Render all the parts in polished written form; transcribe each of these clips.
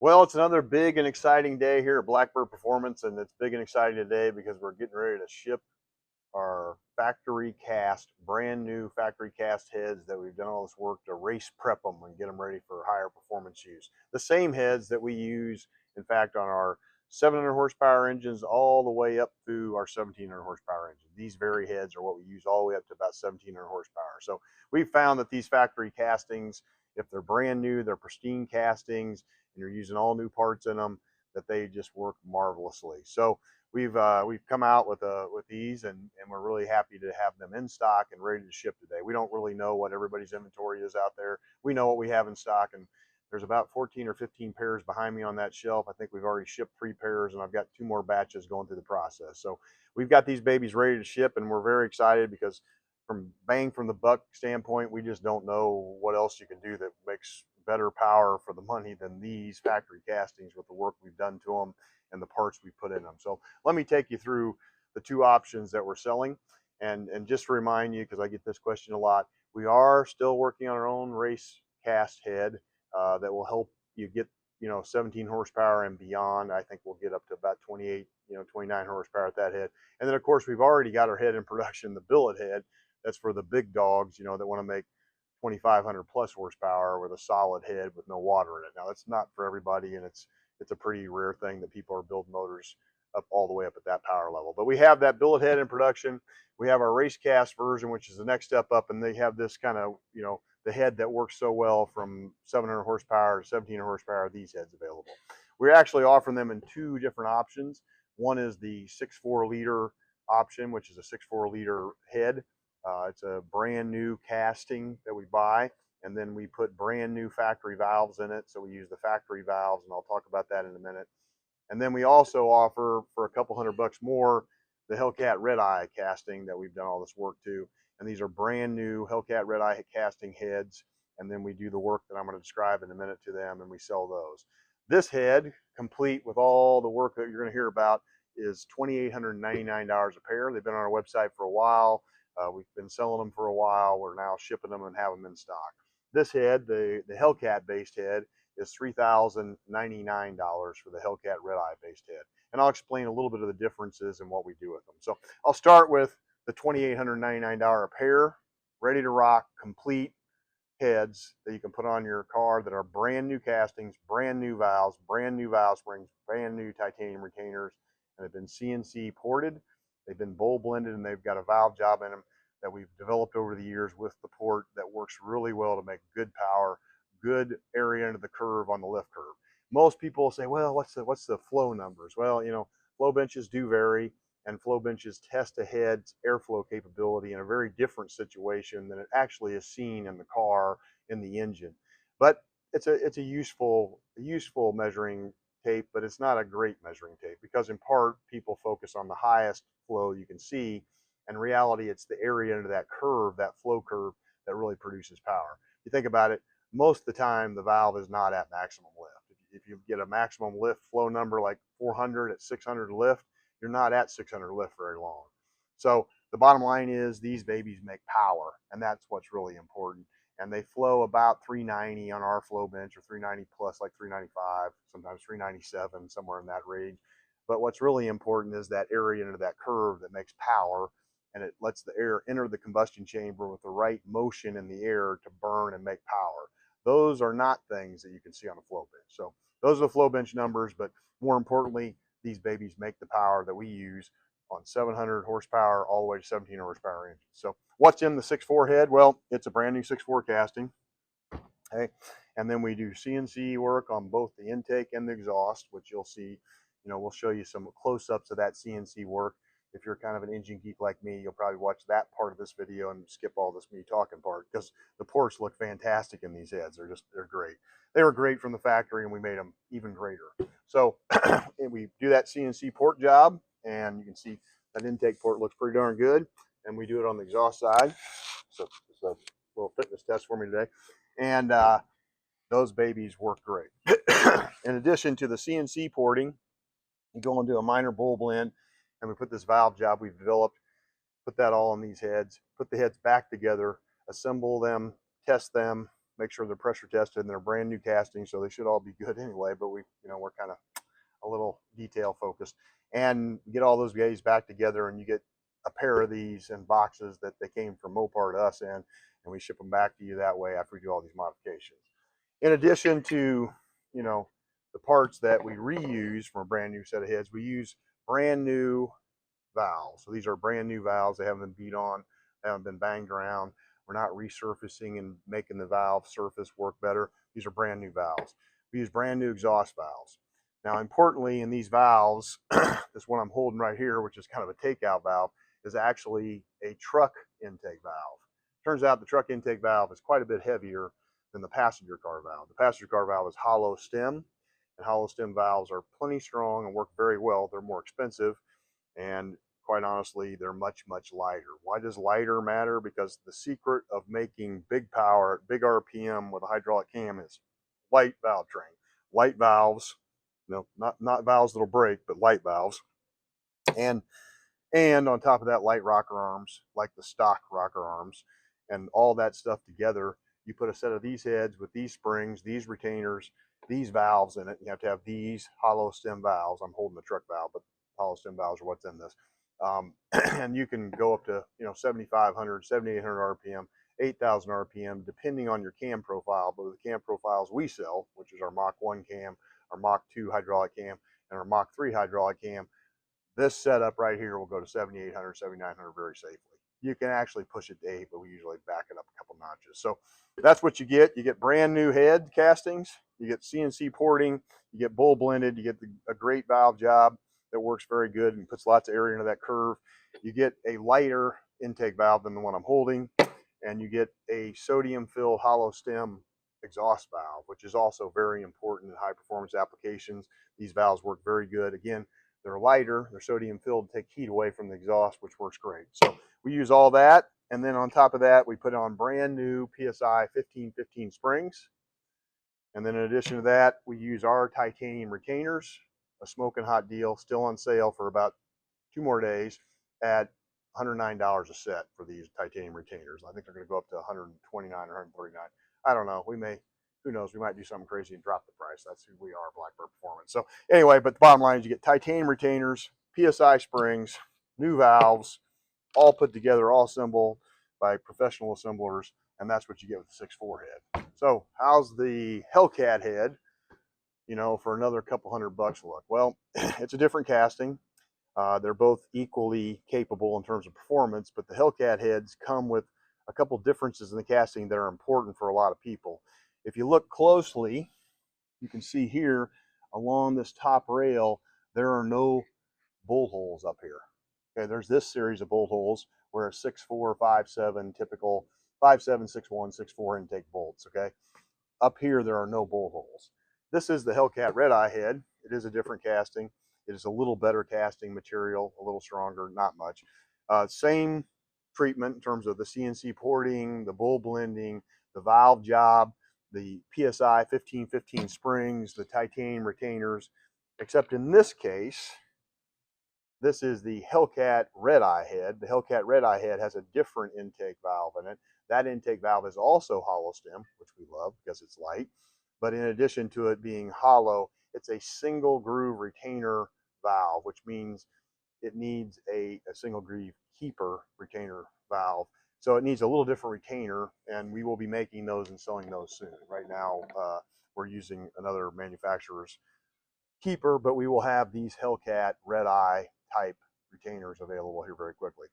Well, it's another big and exciting day here at Blackbird Performance, and it's big and exciting today because we're getting ready to ship our factory cast, brand new factory cast heads that we've done all this work to race prep them and get them ready for higher performance use. The same heads that we use, in fact, on our 700 horsepower engines all the way up through our 1700 horsepower engine. These very heads are what we use all the way up to about 1700 horsepower. So we've found that these factory castings, if they're brand new, they're pristine castings, and you're using all new parts in them, that they just work marvelously. So we've come out with these, and we're really happy to have them in stock and ready to ship today. We don't really know what everybody's inventory is out there. We know what we have in stock, and there's about 14 or 15 pairs behind me on that shelf. I think we've already shipped 3 pairs, and I've got 2 more batches going through the process. So we've got these babies ready to ship, and we're very excited because from bang from the buck standpoint, we just don't know what else you can do that makes better power for the money than these factory castings with the work we've done to them and the parts we put in them. So let me take you through the 2 options that we're selling. And just to remind you, because I get this question a lot, we are still working on our own race cast head that will help you get 17 horsepower and beyond. I think we'll get up to about 28, 29 horsepower at that head. And then of course we've already got our head in production, the billet head. That's for the big dogs, that want to make 2,500 plus horsepower with a solid head with no water in it. Now that's not for everybody, and it's a pretty rare thing that people are building motors up all the way up at that power level. But we have that billet head in production. We have our race cast version, which is the next step up, and they have this kind of, the head that works so well from 700 horsepower to 1700 horsepower, these heads available. We're actually offering them in 2 different options. One is the 6.4 liter option, which is a 6.4 liter head. It's a brand new casting that we buy, and then we put brand new factory valves in it. So we use the factory valves, and I'll talk about that in a minute. And then we also offer, for a couple $100 more, the Hellcat red eye casting that we've done all this work to. And these are brand new Hellcat red eye casting heads. And then we do the work that I'm going to describe in a minute to them, and we sell those. This head, complete with all the work that you're going to hear about, is $2,899 a pair. They've been on our website for a while. We've been selling them for a while. We're now shipping them and have them in stock. This head, the Hellcat based head, is $3,099 for the Hellcat red eye based head. And I'll explain a little bit of the differences and what we do with them. So I'll start with the $2,899 a pair, ready to rock, complete heads that you can put on your car that are brand new castings, brand new valves springs, brand new titanium retainers, and they've been CNC ported. They've been bowl blended, and they've got a valve job in them that we've developed over the years with the port that works really well to make good power, good area under the curve on the lift curve. Most people say, well, what's the flow numbers? Well, flow benches do vary, and flow benches test a head's airflow capability in a very different situation than it actually is seen in the car, in the engine. But it's a useful measuring tape, but it's not a great measuring tape because in part people focus on the highest flow you can see. In reality, it's the area under that curve, that flow curve, that really produces power. You think about it, most of the time the valve is not at maximum lift. If you get a maximum lift flow number like 400 at 600 lift, you're not at 600 lift very long. So the bottom line is these babies make power, and that's what's really important. And they flow about 390 on our flow bench, or 390 plus, like 395, sometimes 397, somewhere in that range. But what's really important is that area under that curve that makes power, and it lets the air enter the combustion chamber with the right motion in the air to burn and make power. Those are not things that you can see on a flow bench. So those are the flow bench numbers, but more importantly, these babies make the power that we use on 700 horsepower all the way to 1700 horsepower engines. So what's in the 6.4 head? Well, it's a brand new 6.4 casting. Okay. And then we do CNC work on both the intake and the exhaust, which you'll see. We'll show you some close-ups of that CNC work. If you're kind of an engine geek like me, you'll probably watch that part of this video and skip all this me talking part, because the ports look fantastic in these heads. They're great. They were great from the factory, and we made them even greater. So we do that CNC port job, and you can see that intake port looks pretty darn good. And we do it on the exhaust side. So it's a little fitness test for me today. And those babies work great. In addition to the CNC porting, you go into a minor bowl blend, and we put this valve job we've developed, put that all on these heads, put the heads back together, assemble them, test them, make sure they're pressure tested and they're brand new castings, so they should all be good anyway. But we're kind of a little detail focused, and get all those guys back together, and you get a pair of these in boxes that they came from Mopar to us in, and we ship them back to you that way after we do all these modifications. In addition to, the parts that we reuse from a brand new set of heads, we use brand new valves. So these are brand new valves. They haven't been beat on, they haven't been banged around. We're not resurfacing and making the valve surface work better. These are brand new valves. We use brand new exhaust valves. Now, importantly, in these valves, this one I'm holding right here, which is kind of a takeout valve, is actually a truck intake valve. Turns out the truck intake valve is quite a bit heavier than the passenger car valve. The passenger car valve is hollow stem, and hollow stem valves are plenty strong and work very well. They're more expensive, and quite honestly, they're much, much lighter. Why does lighter matter? Because the secret of making big power at big RPM with a hydraulic cam is light valve train. Light valves, not valves that'll break, but light valves. And on top of that, light rocker arms, like the stock rocker arms, and all that stuff together. You put a set of these heads with these springs, these retainers, these valves in it. You have to have these hollow stem valves. I'm holding the truck valve, but hollow stem valves are what's in this. And you can go up to 7,500, 7,800 RPM, 8,000 RPM, depending on your cam profile. But the cam profiles we sell, which is our Mach 1 cam, our Mach 2 hydraulic cam, and our Mach 3 hydraulic cam, this setup right here will go to 7,800, 7,900 very safely. You can actually push it to 8, but we usually back it up a couple notches. So that's what you get. You get brand new head castings, you get CNC porting, you get bull blended, you get a great valve job that works very good and puts lots of area into that curve. You get a lighter intake valve than the one I'm holding, and you get a sodium filled hollow stem exhaust valve, which is also very important in high performance applications. These valves work very good. Again, they're lighter, they're sodium filled to take heat away from the exhaust, which works great. So we use all that, and then on top of that, we put on brand new PSI 1515 springs. And then in addition to that, we use our titanium retainers, a smoking hot deal, still on sale for about 2 more days at $109 a set for these titanium retainers. I think they're going to go up to 129 or 139. I don't know. Who knows? We might do something crazy and drop the price. That's who we are, Blackbird Performance. So anyway, but the bottom line is you get titanium retainers, PSI springs, new valves, all put together, all assembled by professional assemblers, and that's what you get with the 6.4 head. So how's the Hellcat head, for another couple $100 look? Well, it's a different casting. They're both equally capable in terms of performance, but the Hellcat heads come with a couple differences in the casting that are important for a lot of people. If you look closely, you can see here along this top rail, there are no bolt holes up here. Okay, there's this series of bolt holes where a 6.4, 5.7 typical 5.7, 6.1, 6.4 intake bolts. Okay, up here there are no bolt holes. This is the Hellcat Red Eye head. It is a different casting. It is a little better casting material, a little stronger, not much. Same treatment in terms of the CNC porting, the bull blending, the valve job, the PSI 1515 springs, the titanium retainers, except in this case, this is the Hellcat Red Eye head. The Hellcat Red Eye head has a different intake valve in it. That intake valve is also hollow stem, which we love because it's light. But in addition to it being hollow, it's a single groove retainer valve, which means it needs a single groove keeper retainer valve. So it needs a little different retainer, and we will be making those and selling those soon. Right now, we're using another manufacturer's keeper, but we will have these Hellcat Red Eye type retainers available here very quickly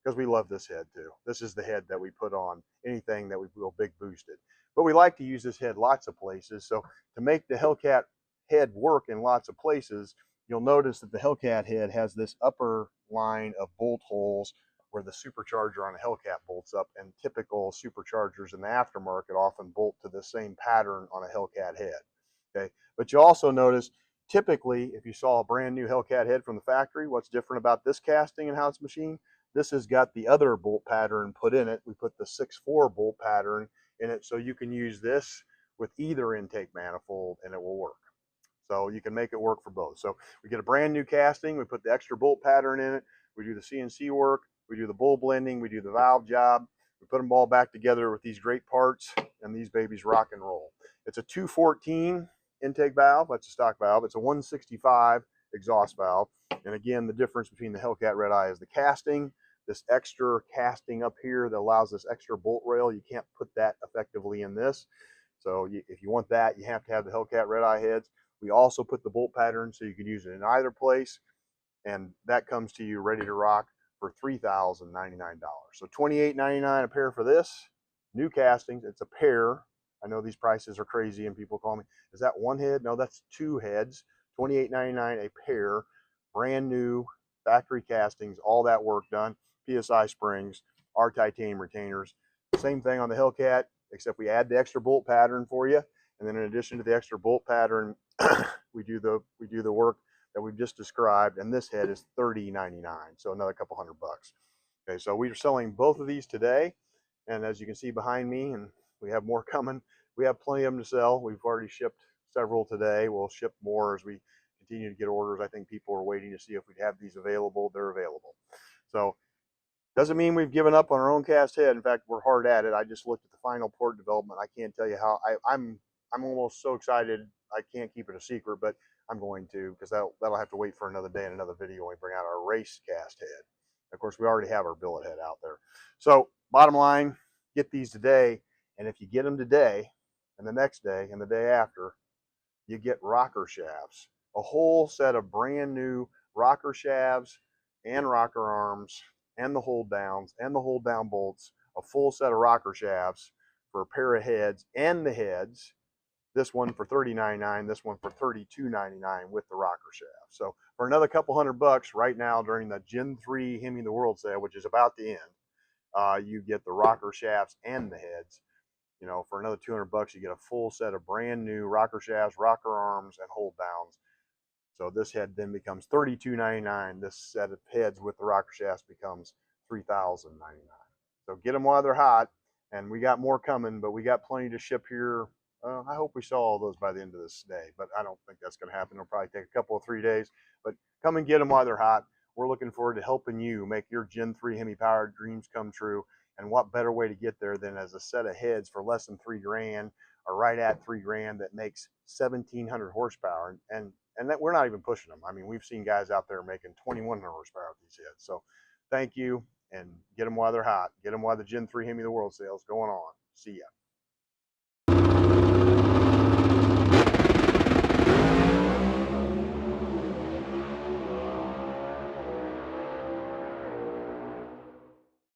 because we love this head too. This is the head that we put on anything that we will big boosted. But we like to use this head lots of places. So to make the Hellcat head work in lots of places, you'll notice that the Hellcat head has this upper line of bolt holes where the supercharger on a Hellcat bolts up, and typical superchargers in the aftermarket often bolt to the same pattern on a Hellcat head. Okay, but you also notice typically if you saw a brand new Hellcat head from the factory, what's different about this casting and how it's machined? This has got the other bolt pattern put in it. We put the 6.4 bolt pattern in it, so you can use this with either intake manifold and it will work. So you can make it work for both. So we get a brand new casting, we put the extra bolt pattern in it, we do the CNC work, we do the bull blending, we do the valve job, We put them all back together with these great parts, and these babies rock and roll. It's a 214 intake valve. That's a stock valve. It's a 165 exhaust valve. And again, the difference between the Hellcat Red Eye is the casting. This extra casting up here that allows this extra bolt rail. You can't put that effectively in this. So if you want that, you have to have the Hellcat Red Eye heads. We also put the bolt pattern so you can use it in either place. And that comes to you ready to rock for $3,099. So $28.99 a pair for this. New castings. It's a pair. I know these prices are crazy and people call me, is that one head? No, that's two heads. $28.99 a pair. Brand new factory castings, all that work done. PSI springs, our titanium retainers. Same thing on the Hellcat, except we add the extra bolt pattern for you. And then in addition to the extra bolt pattern, we do the work that we've just described, and this head is $30.99, so another couple $100. Okay, so we are selling both of these today, and as you can see behind me, and we have more coming. We have plenty of them to sell. We've already shipped several today. We'll ship more as we continue to get orders. I think people are waiting to see if we'd have these available. They're available. So doesn't mean we've given up on our own cast head. In fact, we're hard at it. I just looked at the final port development. I can't tell you how I'm almost so excited I can't keep it a secret, but I'm going to, because that'll have to wait for another day and another video when we bring out our race cast head. Of course, we already have our billet head out there. So bottom line, get these today, and if you get them today and the next day and the day after, you get rocker shafts, a whole set of brand new rocker shafts and rocker arms and the hold downs and the hold down bolts, a full set of rocker shafts for a pair of heads and the heads. This one for $30.99, this one for $32.99 with the rocker shaft. So for another couple $100 right now during the Gen 3 Hemi of the World sale, which is about to end, you get the rocker shafts and the heads. You know, for another $200, you get a full set of brand new rocker shafts, rocker arms, and hold downs. So this head then becomes $32.99. This set of heads with the rocker shafts becomes $3,099. So get them while they're hot, and we got more coming, but we got plenty to ship here. I hope we sell all those by the end of this day, but I don't think that's going to happen. It'll probably take a couple of 3 days, but come and get them while they're hot. We're looking forward to helping you make your Gen 3 Hemi powered dreams come true. And what better way to get there than as a set of heads for less than $3,000 or right at $3,000 that makes 1,700 horsepower. And that we're not even pushing them. I mean, we've seen guys out there making 2,100 horsepower with these heads. So thank you, and get them while they're hot. Get them while the Gen 3 Hemi of the World sale is going on. See ya.